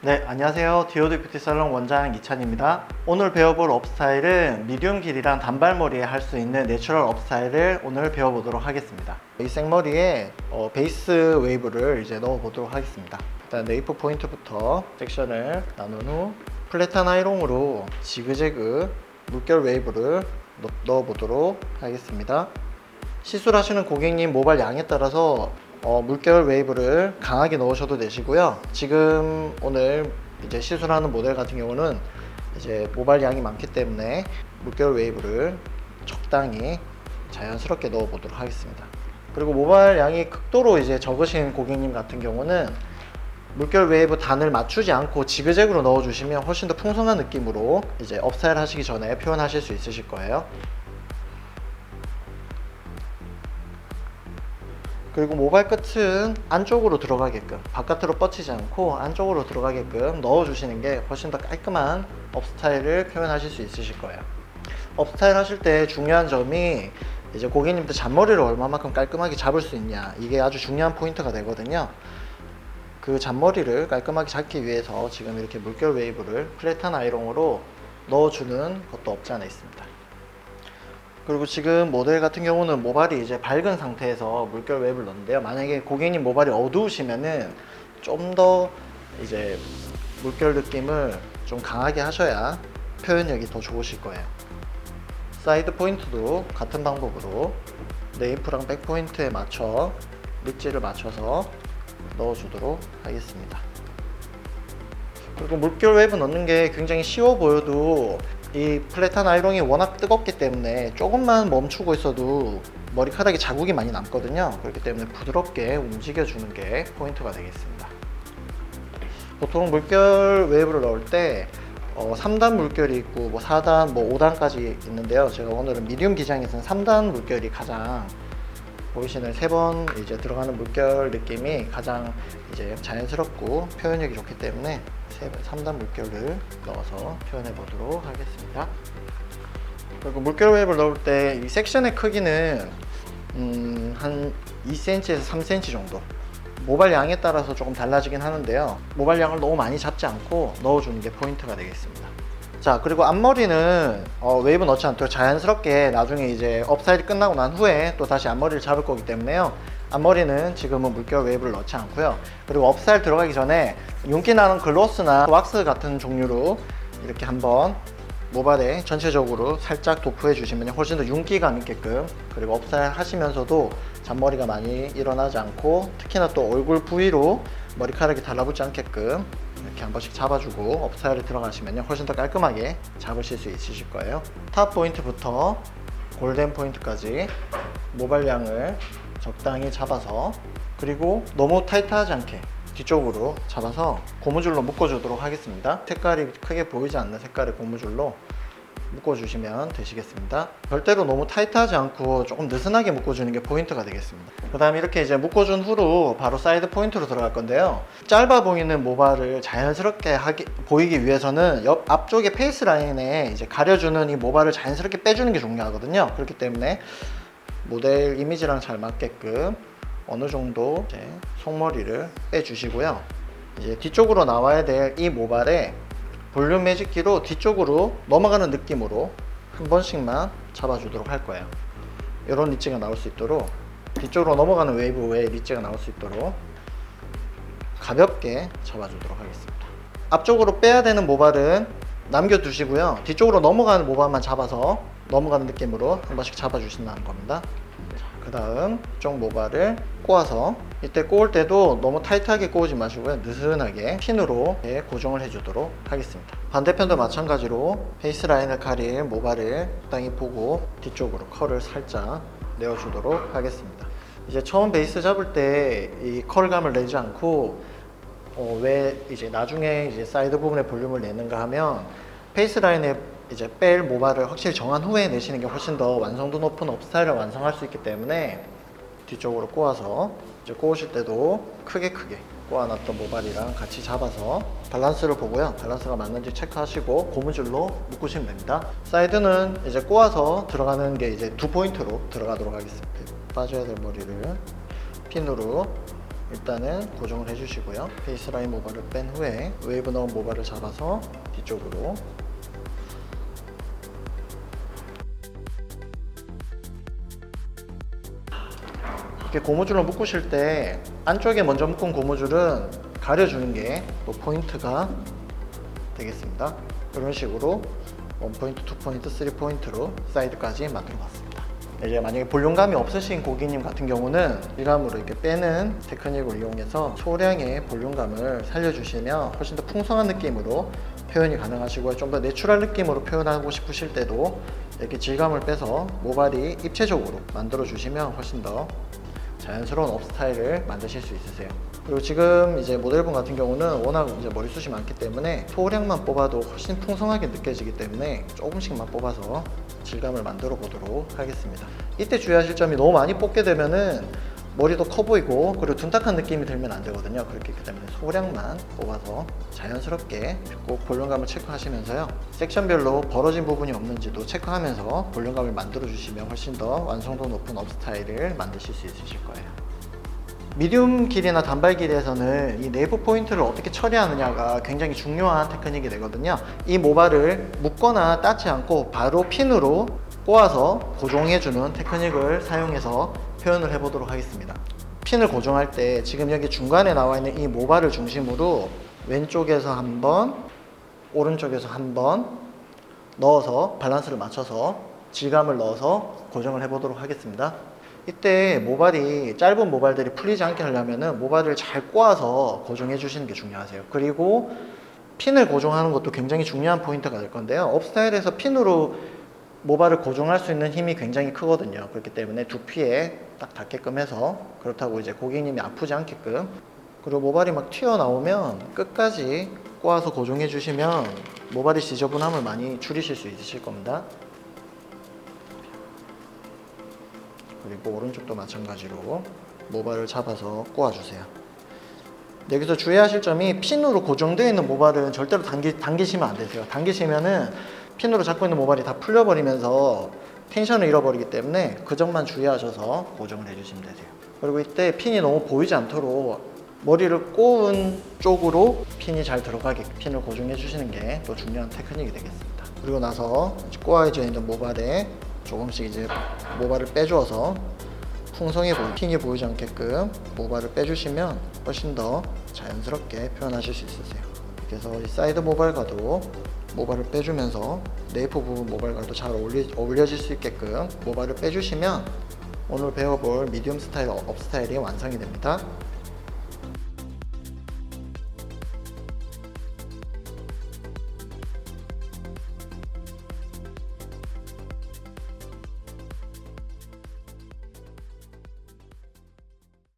네, 안녕하세요. 디오드 뷰티 살롱 원장 이찬입니다. 오늘 배워볼 업스타일은 미디움 길이랑 단발머리에 할 수 있는 내추럴 업스타일을 오늘 배워보도록 하겠습니다. 이 생머리에 베이스 웨이브를 이제 넣어보도록 하겠습니다. 일단 네이프 포인트부터 섹션을 나눈 후 플랫한 아이롱으로 지그재그 물결 웨이브를 넣어보도록 하겠습니다. 시술하시는 고객님 모발 양에 따라서 물결 웨이브를 강하게 넣으셔도 되시고요. 지금 오늘 이제 시술하는 모델 같은 경우는 이제 모발 양이 많기 때문에 물결 웨이브를 적당히 자연스럽게 넣어 보도록 하겠습니다. 그리고 모발 양이 극도로 이제 적으신 고객님 같은 경우는 물결 웨이브 단을 맞추지 않고 지그재그로 넣어 주시면 훨씬 더 풍성한 느낌으로 이제 업스타일 하시기 전에 표현하실 수 있으실 거예요. 그리고 모발 끝은 안쪽으로 들어가게끔, 바깥으로 뻗치지 않고 안쪽으로 들어가게끔 넣어주시는 게 훨씬 더 깔끔한 업스타일을 표현하실 수 있으실 거예요. 업스타일 하실 때 중요한 점이 이제 고객님들 잔머리를 얼마만큼 깔끔하게 잡을 수 있냐, 이게 아주 중요한 포인트가 되거든요. 그 잔머리를 깔끔하게 잡기 위해서 지금 이렇게 물결 웨이브를 플랫한 아이롱으로 넣어주는 것도 없지 않아 있습니다. 그리고 지금 모델 같은 경우는 모발이 이제 밝은 상태에서 물결 웨이브를 넣는데요. 만약에 고객님 모발이 어두우시면은 좀 더 이제 물결 느낌을 좀 강하게 하셔야 표현력이 더 좋으실 거예요. 사이드 포인트도 같은 방법으로 네이프랑 백 포인트에 맞춰 릿지를 맞춰서 넣어주도록 하겠습니다. 그리고 물결 웨이브 넣는 게 굉장히 쉬워 보여도 이 플랫한 아이롱이 워낙 뜨겁기 때문에 조금만 멈추고 있어도 머리카락에 자국이 많이 남거든요. 그렇기 때문에 부드럽게 움직여주는 게 포인트가 되겠습니다. 보통 물결 웨이브를 넣을 때 3단 물결이 있고 4단, 5단까지 있는데요. 제가 오늘은 미디움 기장에서는 3단 물결이 가장 보이시는 3번 이제 들어가는 물결 느낌이 가장 이제 자연스럽고 표현력이 좋기 때문에 3단 물결을 넣어서 표현해 보도록 하겠습니다. 그리고 물결 웨이브를 넣을 때 이 섹션의 크기는 한 2cm에서 3cm 정도, 모발 양에 따라서 조금 달라지긴 하는데요. 모발 양을 너무 많이 잡지 않고 넣어주는 게 포인트가 되겠습니다. 자, 그리고 앞머리는 웨이브 넣지 않도록 자연스럽게 나중에 이제 업사이드 끝나고 난 후에 또 다시 앞머리를 잡을 거기 때문에요. 앞머리는 지금은 물결 웨이브를 넣지 않고요. 그리고 업스타일 들어가기 전에 윤기 나는 글로스나 왁스 같은 종류로 이렇게 한번 모발에 전체적으로 살짝 도포해 주시면 훨씬 더 윤기감 있게끔, 그리고 업스타일 하시면서도 잔머리가 많이 일어나지 않고 특히나 또 얼굴 부위로 머리카락이 달라붙지 않게끔 이렇게 한 번씩 잡아주고 업스타일에 들어가시면 훨씬 더 깔끔하게 잡으실 수 있으실 거예요. 탑 포인트부터 골덴 포인트까지 모발량을 적당히 잡아서, 그리고 너무 타이트하지 않게 뒤쪽으로 잡아서 고무줄로 묶어주도록 하겠습니다. 색깔이 크게 보이지 않는 색깔의 고무줄로 묶어주시면 되시겠습니다. 절대로 너무 타이트하지 않고 조금 느슨하게 묶어주는 게 포인트가 되겠습니다. 그 다음에 이렇게 이제 묶어준 후로 바로 사이드 포인트로 들어갈 건데요. 짧아 보이는 모발을 자연스럽게 보이기 위해서는 앞쪽에 페이스 라인에 이제 가려주는 이 모발을 자연스럽게 빼주는 게 중요하거든요. 그렇기 때문에 모델 이미지랑 잘 맞게끔 어느 정도 이제 속머리를 빼주시고요. 이제 뒤쪽으로 나와야 될 이 모발에 볼륨 매직기로 뒤쪽으로 넘어가는 느낌으로 한 번씩만 잡아주도록 할 거예요. 이런 릿지가 나올 수 있도록, 뒤쪽으로 넘어가는 웨이브의 릿지가 나올 수 있도록 가볍게 잡아주도록 하겠습니다. 앞쪽으로 빼야 되는 모발은 남겨두시고요. 뒤쪽으로 넘어가는 모발만 잡아서 넘어가는 느낌으로 한 번씩 잡아주신다는 겁니다. 그 다음 이쪽 모발을 꼬아서, 이때 꼬을 때도 너무 타이트하게 꼬우지 마시고요. 느슨하게 핀으로 고정을 해주도록 하겠습니다. 반대편도 마찬가지로 페이스 라인을 가릴 모발을 적당히 보고 뒤쪽으로 컬을 살짝 내어주도록 하겠습니다. 이제 처음 베이스 잡을 때 이 컬감을 내지 않고 왜 이제 나중에 이제 사이드 부분에 볼륨을 내는가 하면 페이스 라인에 이제 뺄 모발을 확실히 정한 후에 내시는 게 훨씬 더 완성도 높은 업스타일을 완성할 수 있기 때문에 뒤쪽으로 꼬아서 이제 꼬으실 때도 크게 꼬아놨던 모발이랑 같이 잡아서 밸런스를 보고요. 밸런스가 맞는지 체크하시고 고무줄로 묶으시면 됩니다. 사이드는 이제 꼬아서 들어가는 게 이제 2포인트로 들어가도록 하겠습니다. 빠져야 될 머리를 핀으로 일단은 고정을 해주시고요. 베이스라인 모발을 뺀 후에 웨이브 넣은 모발을 잡아서 뒤쪽으로 이렇게 고무줄로 묶으실 때 안쪽에 먼저 묶은 고무줄은 가려주는 게 또 포인트가 되겠습니다. 이런 식으로 1포인트, 2포인트, 3포인트로 사이드까지 만들어 봤습니다. 이제 만약에 볼륨감이 없으신 고객님 같은 경우는 질감으로 이렇게 빼는 테크닉을 이용해서 소량의 볼륨감을 살려주시면 훨씬 더 풍성한 느낌으로 표현이 가능하시고요. 좀 더 내추럴 느낌으로 표현하고 싶으실 때도 이렇게 질감을 빼서 모발이 입체적으로 만들어 주시면 훨씬 더 자연스러운 업 스타일을 만드실 수 있으세요. 그리고 지금 이제 모델분 같은 경우는 워낙 이제 머리숱이 많기 때문에 소량만 뽑아도 훨씬 풍성하게 느껴지기 때문에 조금씩만 뽑아서 질감을 만들어 보도록 하겠습니다. 이때 주의하실 점이 너무 많이 뽑게 되면은 머리도 커 보이고 그리고 둔탁한 느낌이 들면 안 되거든요. 그렇기 때문에 소량만 뽑아서 자연스럽게 꼭 볼륨감을 체크하시면서요. 섹션별로 벌어진 부분이 없는지도 체크하면서 볼륨감을 만들어 주시면 훨씬 더 완성도 높은 업 스타일을 만드실 수 있으실 거예요. 미디움 길이나 단발 길이에서는 이 내부 포인트를 어떻게 처리하느냐가 굉장히 중요한 테크닉이 되거든요. 이 모발을 묶거나 따지 않고 바로 핀으로 꼬아서 고정해주는 테크닉을 사용해서 표현을 해보도록 하겠습니다. 핀을 고정할 때 지금 여기 중간에 나와 있는 이 모발을 중심으로 왼쪽에서 한 번, 오른쪽에서 한 번 넣어서 밸런스를 맞춰서 질감을 넣어서 고정을 해보도록 하겠습니다. 이때 모발이 짧은 모발들이 풀리지 않게 하려면 모발을 잘 꼬아서 고정해 주시는 게 중요하세요. 그리고 핀을 고정하는 것도 굉장히 중요한 포인트가 될 건데요. 업스타일에서 핀으로 모발을 고정할 수 있는 힘이 굉장히 크거든요. 그렇기 때문에 두피에 딱 닿게끔 해서, 그렇다고 이제 고객님이 아프지 않게끔, 그리고 모발이 막 튀어나오면 끝까지 꼬아서 고정해 주시면 모발의 지저분함을 많이 줄이실 수 있으실 겁니다. 그리고 오른쪽도 마찬가지로 모발을 잡아서 꼬아주세요. 여기서 주의하실 점이 핀으로 고정되어 있는 모발은 절대로 당기시면 안 되세요. 당기시면은 핀으로 잡고 있는 모발이 다 풀려버리면서 텐션을 잃어버리기 때문에 그 점만 주의하셔서 고정을 해주시면 되세요. 그리고 이때 핀이 너무 보이지 않도록 머리를 꼬은 쪽으로 핀이 잘 들어가게 핀을 고정해 주시는 게 또 중요한 테크닉이 되겠습니다. 그리고 나서 꼬아져 있는 모발에 조금씩 이제 모발을 빼주어서 풍성해 보이고 핀이 보이지 않게끔 모발을 빼주시면 훨씬 더 자연스럽게 표현하실 수 있으세요. 그래서 이 사이드 모발과도 모발을 빼주면서 네이프 부분 모발과도 잘 어울려질 수 있게끔 모발을 빼주시면 오늘 배워볼 미디움 스타일 업 스타일이 완성이 됩니다.